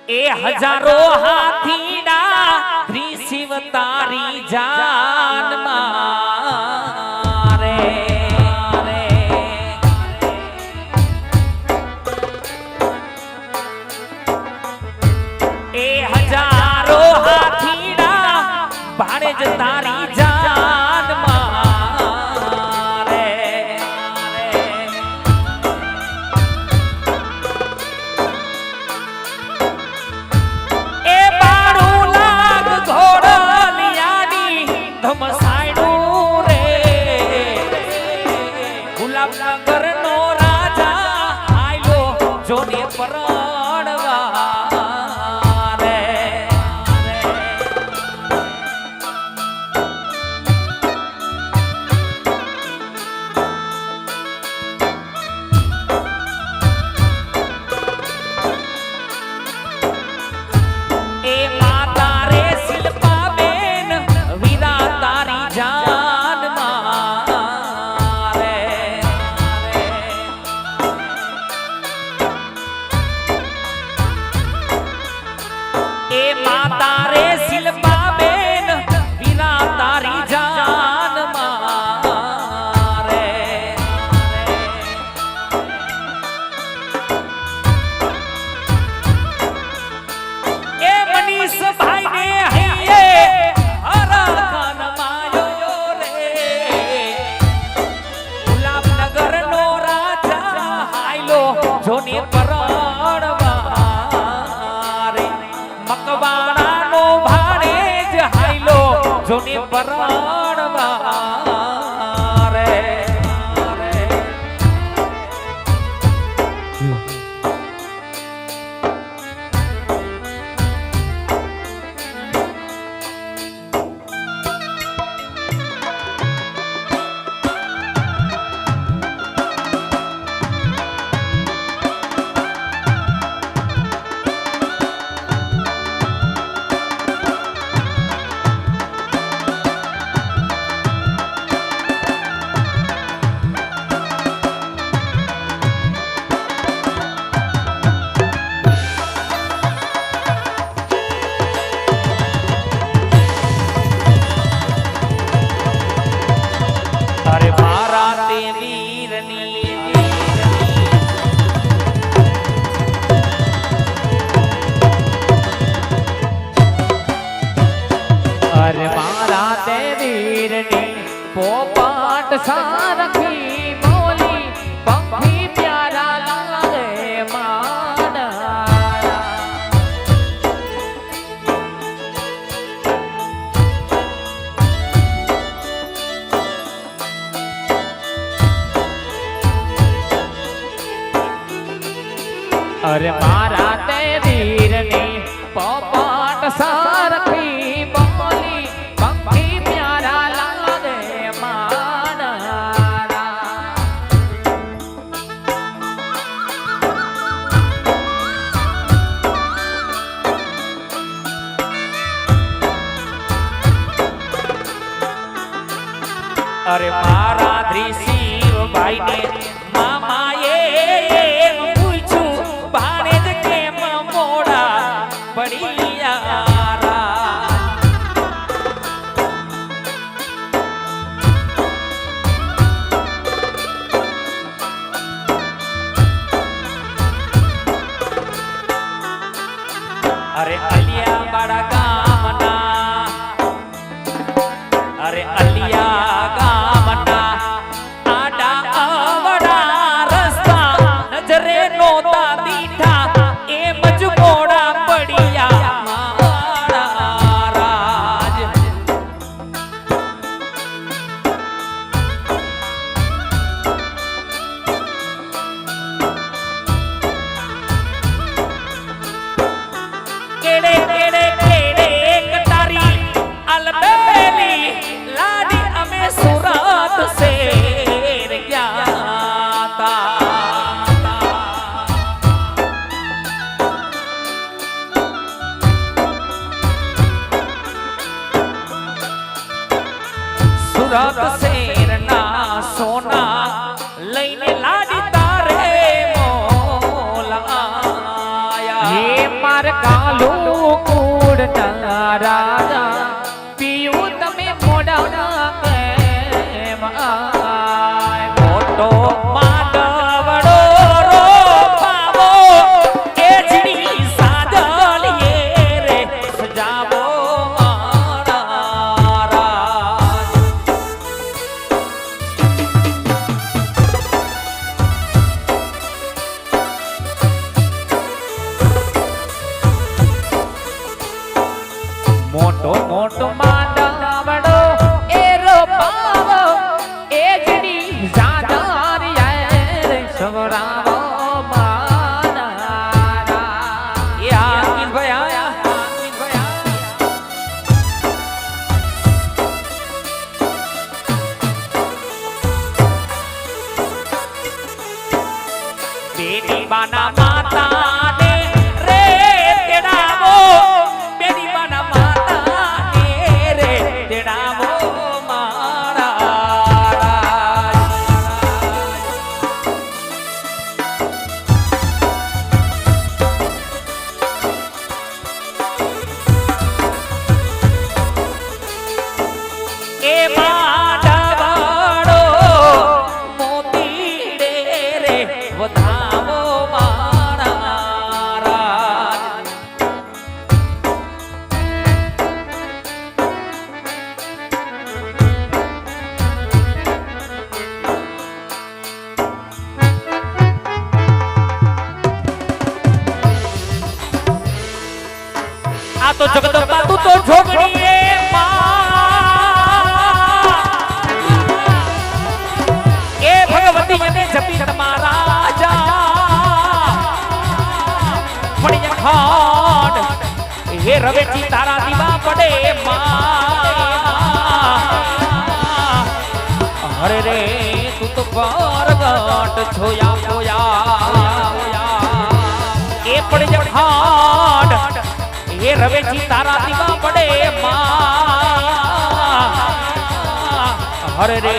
ए हजारो हाथीना त्रिशिव तारी जान मारे ए हजारो हाथीना भाड़े ज तारी जान मारे ए बाड़ू लाग घोड़लियानी धमसायडू रे गुलाबनगर नो राजा आयलो जोने परણવા जोने परણવા रे अरे मारा ते वीरनी अरे मारा ते वीरनी पोपाट सारखी बोली पंखी प्यारा लागे माना अरे मारा ते वीरनी पोपाट सारखी बोली पंखी प्यारा लागे माना अरे मारा त्रिशिव भाई ने मामाए अरे अलिया बड़ा गामना अरे अलिया गामना आडा आवड़ा रस्ता नजरे नोता दीठा ए मजमोड़ा पड़िया मारा राज केड़े केड़े केड़े कटारी अलबेली लाडी अमे सुरात से ज्ञाता सुरात से ना सोना लईने लाडी तारे मोला आया માર કાલું કુડના રાજા પીયું તમે મોઢા કેમ આય મોટો માધવડો રો પાવો એજડી સાદલીએ રે સજાવો મારા રાજ મોટો મોટો માંડવડો એરો પાવો એજડી જાદારિયા રે સવરાવો મારા યા કિન ભયા બેટી બાના માતા ને રે તેડાવો બેટી બાના માતા ને રે તેડાવો મારા રાજ એ માધવડો મોતી રે વધાવો મારા રાજ આ તો જગદંબા તું તો જોગણી એ એ ભગવતી અને જપી તમારા રાજા પડી ખાડ હે રવેચી તારા દીવા પડે હરે રે તું તો પરગટ છોયા પોયા એ પડી ખાડ હે રવેચી તારા દીવા પડે હરે રે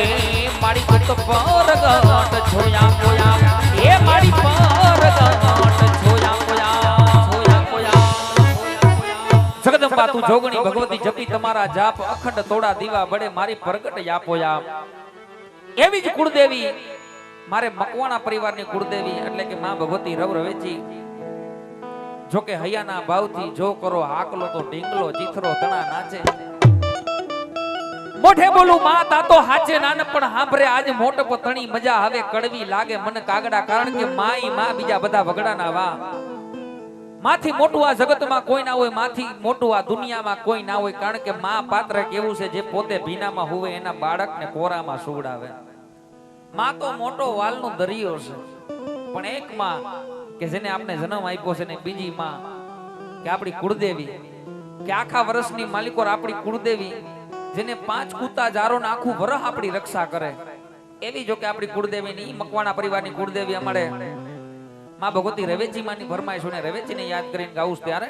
મારી તો પરગટ છોયા પોયા એ મારી પરગટ છોયા પોયા જગદંબા તું જોગણી ભગવતી જપી તમારા જાપ અખંડ તોડા દીવા બળે મારી પરગટ યાપોયા એવી જ કુળદેવી મારે મકવાણા પરિવારની કુળદેવી એટલે કે માં ભગવતી રવ રવેચી જો કે હૈયાના ભાવથી જો કરો હાકલો તો ઢીંગલો ચીથરો તણા નાચે મોઢે બોલું માતા તો હાચે નાન પણ હાંભરે આજે મોટો પતણી મજા હવે કડવી લાગે મને કાગડા કારણ કે માઈ માં બીજા બધા વગડાના વા માથી મોટું આ જગતમાં કોઈ ના હોય માથી મોટું આ દુનિયામાં કોઈ ના હોય કારણ કે માં પાત્ર કેવું છે જે પોતે ભીનામાં હોવે એના બાળકને કોરામાં સુવડાવે માં તો મોટો વાલનો દરિયો છે પણ એક માં કે જેને આપણે જન્મ આપ્યો છે ને બીજી માં કે આપણી કુળદેવી કે આખા વર્ષની માલિકોર આપણી કુળદેવી જેને 5 કૂતા જારો ને આખું વરહ આપણી રક્ષા કરે એવી જો કે આપણી કુળદેવીની મકવાણા પરિવારની કુળદેવી અમારે માં ભગવતી રવેચી માની ભરમાઈ સુને રવેચીને યાદ કરીને ગાઉં ત્યારે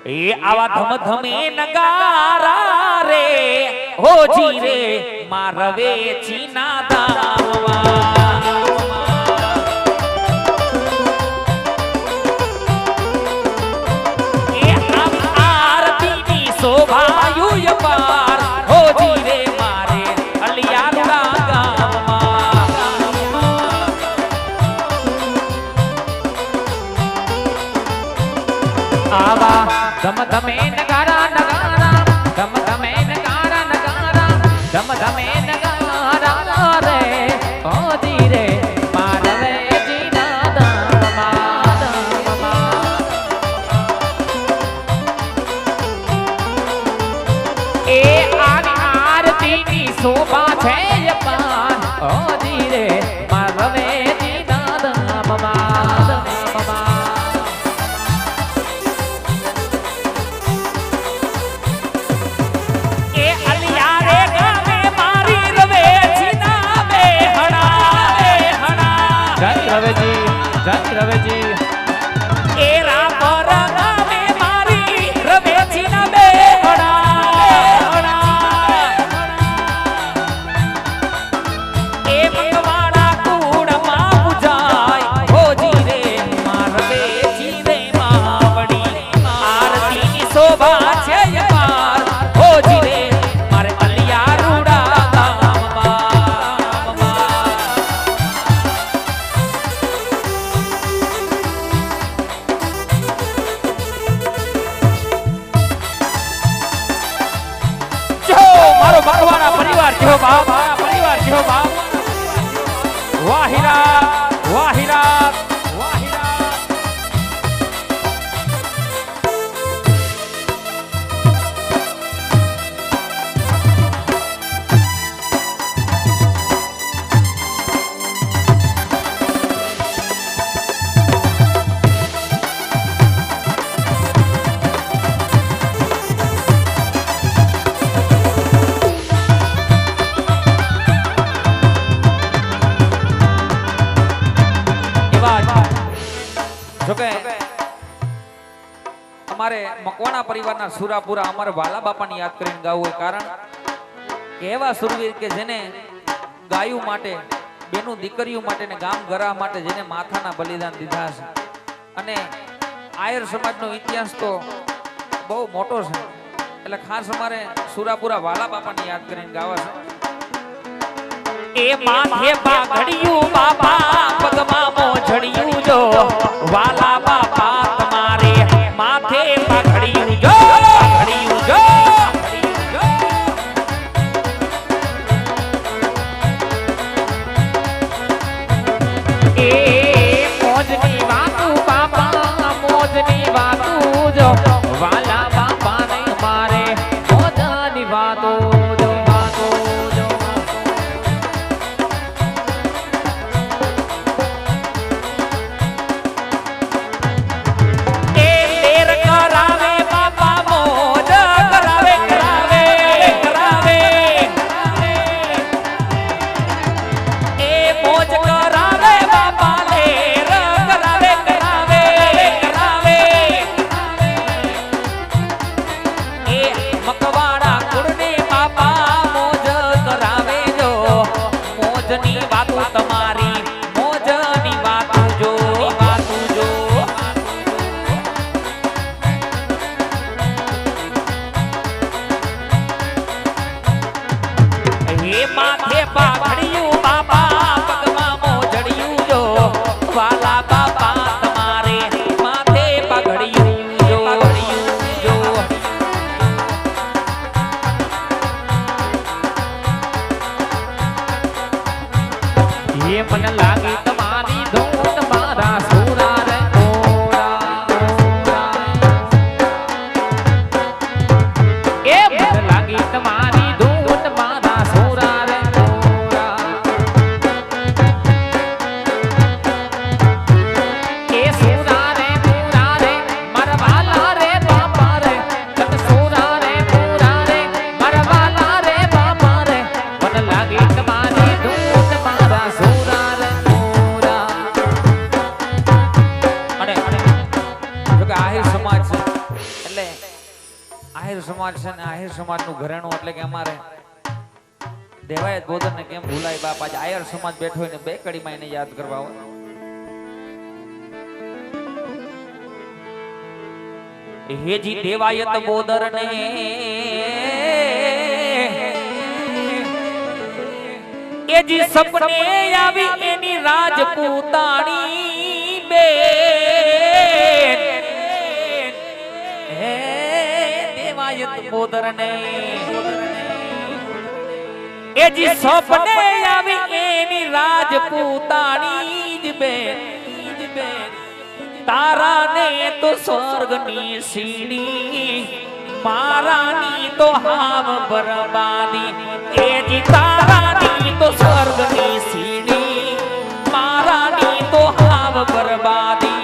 એ આવા ધમ ધમે નગારા રે હોજી રે માં રવેચી ના દાવા શોભાયુ પાર હોજી રે મારે અલિયારા ગામમાં આવા ધમ ધમે નગારા નગારા ધમ ધમે નગારા નગારા ધમ ધમે નગારા રે હોજી રે મારે જીના એ આરતીની શોભા છે યપાન હોજી રે મારવે જીના દામમાં એ અલિયા રે ગામે મારી રવે જીના બેહણા જય રવેજી એ રાપર ગામે મારી રવે જીના બેહણા એ મકવાણા કુળમાં પૂજાય હોજી રે મારવે છે યમાર હોજી રે મારે અલિયા રૂડા ગામમાં જો મારો ભગવાના પરિવાર જો બાપ મારા પરિવાર જો બાપ વાહિરા વાહિરા જોકે અમારે મકવાણા પરિવારના સુરાપુરા અમારે વાલા બાપાને યાદ કરીને ગાવું હોય કારણ કે એવા સુરવીર કે જેને ગાયું માટે બેનું દીકરીઓ માટે ને ગામ ગરા માટે જેને માથાના બલિદાન દીધા છે અને આયર સમાજનો ઇતિહાસ તો બહુ મોટો છે એટલે ખાસ અમારે સુરાપુરા વાલા બાપાને યાદ કરીને ગાવા છે એ માથે પાઘડિયું બાપા પગમાં મોજડિયું જો વાલા બાપા તમારે માથે પાઘડિયું જો પાઘડિયું જો એ મોજની વાતું બાપા મોજની વાતું જો વાલા બાપા ને મારે મોજની વાતું માથે પાઘડિયું બાપા પગમાં મોજડિયું જો વાલા બાપા તમારે માથે પાઘડિયું જો એ મને લાગી તમારી ધૂન મારા સુરા રે એ મને લાગી તમારી ધૂન મારા સુરા રે એ સુરા રે પૂરા રે મારા વાલા રે બાપા રે તન સુરા રે પૂરા રે મારા વાલા રે બાપા રે મને લાગી તમારી ધૂન મારા સુરા રે પૂરા અને જો કે આહિર સમાજ છે એટલે આહિર સમાજ છે ને આહિર સમાજનું ઘરેણું એટલે કે અમારે દેવાયત બોધનને કેમ ભૂલાય બાપ આજે આયર સમાજ બેઠો હોય ને બે કડીમાં એને યાદ કરવા હોય હેજી દેવાયત બોધરને એજી સપને આવી એની રાજપૂતાણી બેન હે દેવાયત બોધરને એજી સપને આવી એની રાજપૂતાણી જ બેન તારાને તો સ્વર્ગની સીડી મારાની તો હાવ બરબાદી એજી તારાની તો સ્વર્ગની સીડી મારાની તો હાવ બરબાદી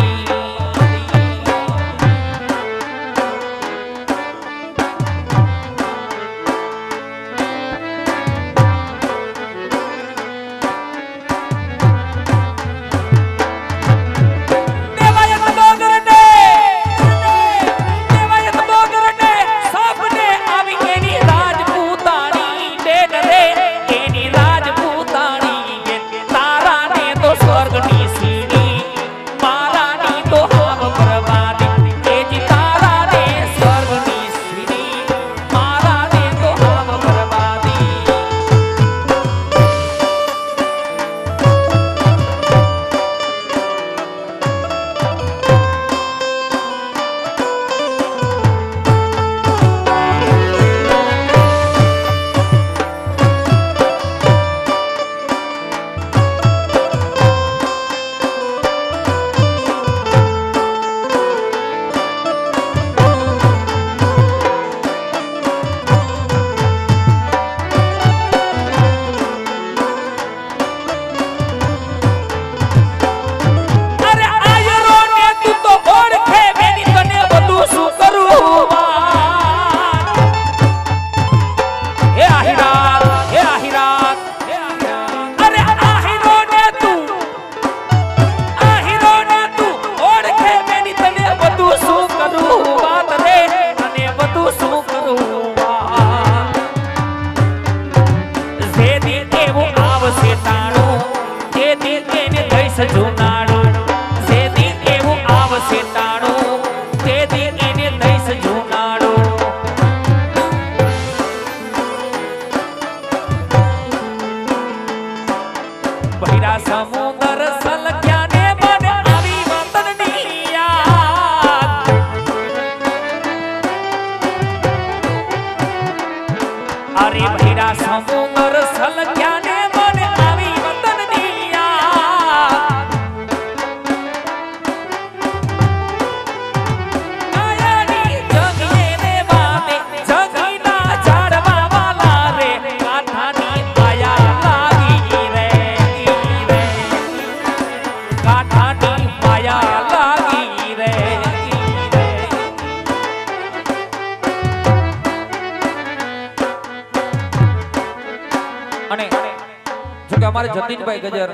અમારે જતીનભાઈ ગજર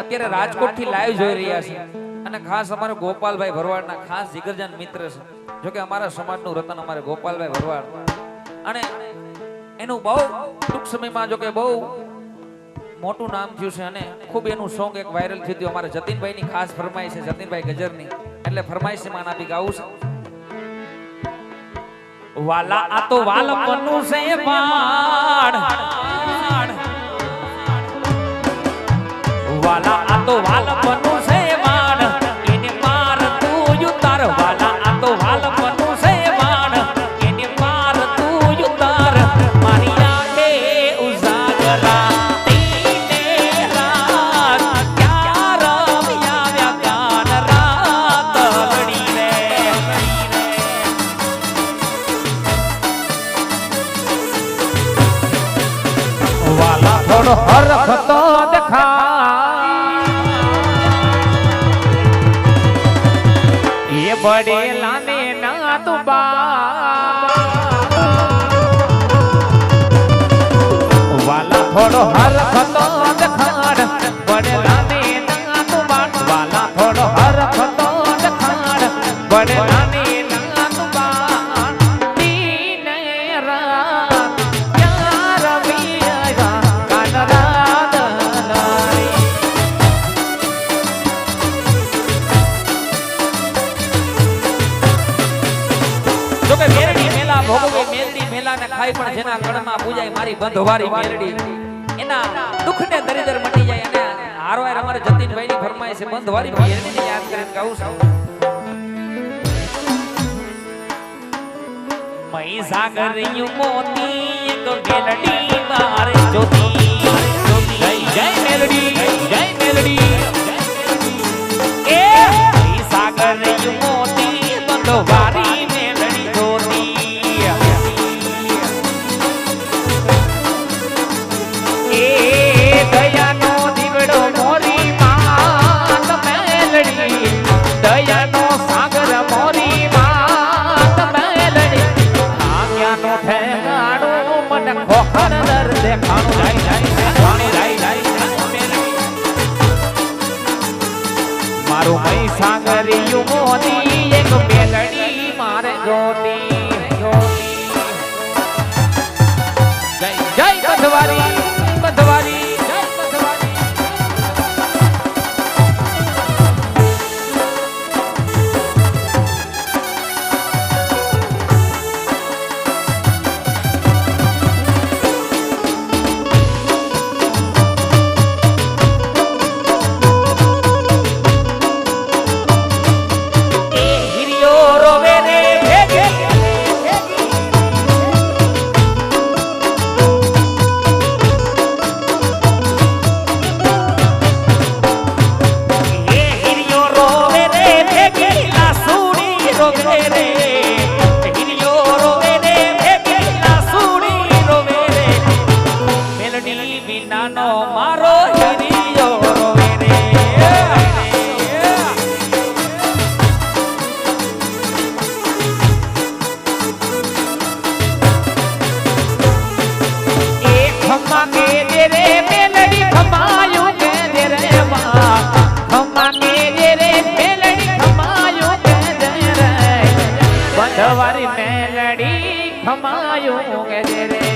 અત્યારે રાજકોટ થી લાઈવ જોઈ રહ્યા છે અને ખાસ અમારે ગોપાલભાઈ ભરવાડના ખાસ જીગરજાન મિત્ર છે. જો કે અમારા સમાજનું રતન અમારે ગોપાલભાઈ ભરવાડ અને એનું બહુ ટૂંક સમયમાં જો કે બહુ મોટું નામ થયું છે અને ખૂબ એનું સોંગ એક વાયરલ થયું હતું. અમારે જતીનભાઈની ખાસ ફરમાઈશ છે, જતીનભાઈ ગજરની, એટલે ફરમાઈશ માં આપી ગાવું છે. વાલા આ તો વાલપનું છે વાડ, વાલા આ તો વાલપનું છે વાડ, એને પાર તું ઉતાર. વાલા આ તો વાલપનું છે વાડ, એને પાર તું ઉતાર. મારી આંખે ઉજાગરા તીને રાત, ક્યાં રમ્યા વ્યાગાન રાત ઘડી રે. વાલા થોડો હરખતો દેખા ये बड़े लाने ना तो वाला थोड़ो हर खतो दखाड़ बड़े लाने ना तो वाला थोड़ो हर खतो दखाड़ बड़े लाने ना तो तीन रात यार विया कान रात नारी. જો કે મેરડી મેલા ભોગવે મેલડી મેલા ને ખાઈ પણ જેના કળમાં પૂજાય મારી બંધવારી મેરડી, એના દુઃખ ને દરિદર મટી જાય. અને હારવાર અમારે જતીનભાઈ ની ફરમાય છે બંધવારી મેરડી ને યાદ કરીને ગાઉં છું. મઈ સાગરિયું મોતી એક મેલડી મારે જોતી. જય મેલડી, જય મેલડી. એ મઈ સાગરિયું મોતી બંધવારી દયાનો સાગર મોરી માત મેલડી. આગ્યાનો ઠેકાણો મને ખોખર દર દેખાણું મારું મઈ સાગરિયું મોતી એક મેલડી મારે જોતી. જય જય બંધવારી, બંધવારી. બંધવારી મેલડી ખમાયું કે રે.